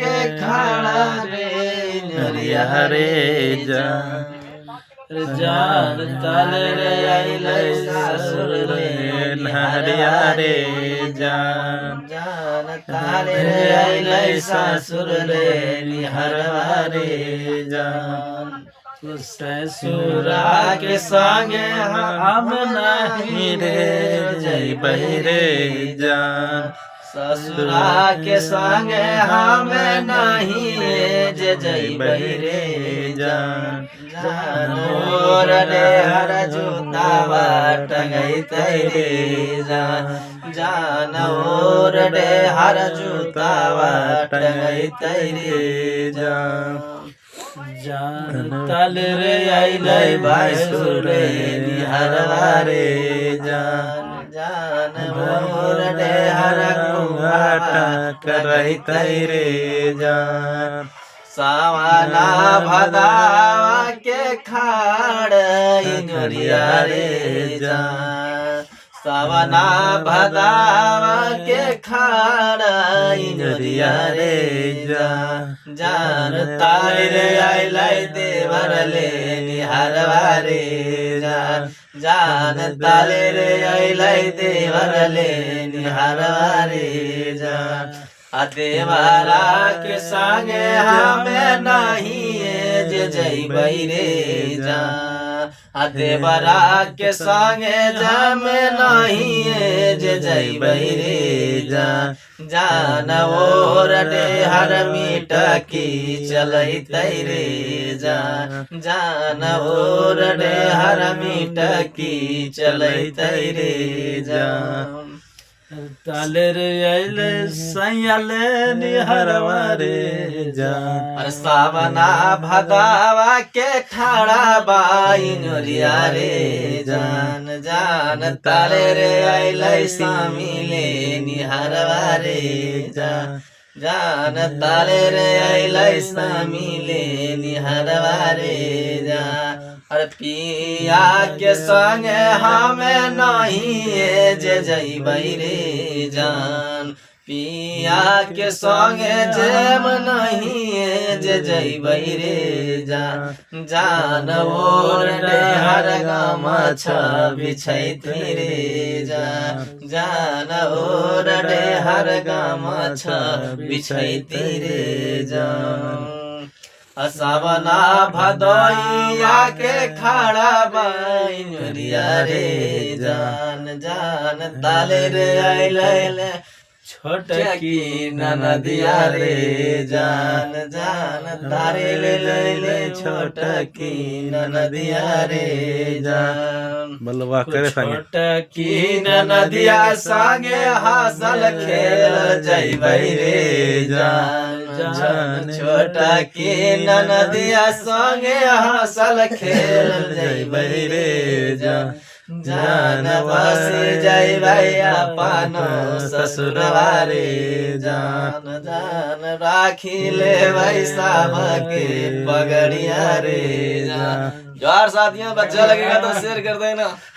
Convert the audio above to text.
के खाड़ा रे नरिया रे जान जान ताले रे आइले ससुर रे नरिया रे जान जान ताले रे आइले ससुर रे निहरवा रे जान ससुरा के संगे हम नहीं रे जइबै रे जान ससुरा के संगे हम नहीं जे जइबै रे जान जान मोर रे हर जूतावा टंगैतै रे जान जान मोर रे हर जूतावा टंगैतै रे जान जान तल रे आइलै भासुर रे निहरवा रे जान जान मोर रे हर घुंघटा करैतै रे जान सावना भदावा के खाड़ इंजरिया रे जान सावना भदावा के खाड़ इंजरिया रे जान जान ताले रे आइलै देवर ले निहरवा रे जान जान ताले रे आइलै देवर ले निहरवा रे जान देवरा के संगे हमें नहीं जे जइबै रे जान देवरा के संगे जम नहीं जे जइबै रे जान जान ओर हर मीटकी चलैतै रे जान जान ओर हर मीटकी चलैतै रे जान ताले रे आइले सैयाले निहरवा रे जान सावना भदावा के ठाड़ा बाइनरिया रे जान जान ताले रे आइले सामिले निहरवा रे जान जान ताले रे आइले सामिले निहरवा रे जान अरे पिया के संगे हमें नहीं जे जइबै रे जान पिया के संगे जेम नहीं जे जइबै रे जान जान ओर हर गमछा बिछैती रे जान जान ओर हर गमछा बिछैती रे जान सावना भदोइया के खाड़ा बाइनरिया रे जान जान ताले रे आइले छोटकी ननदिया रे जान जान तारे ले छोटकी ननदिया रे जान बलवा करे संगे छोटकी ननदिया संगे हंसल खेल जइबै रे जान जान छोटकी ननदिया संगे हंसल खेल जइबै रे जान जान बस जइबै अपन ससुरवा रे जान जान राखी लेबै सबके पगड़िया रे जान। यार साथियों, अच्छा लगेगा तो शेयर कर देना।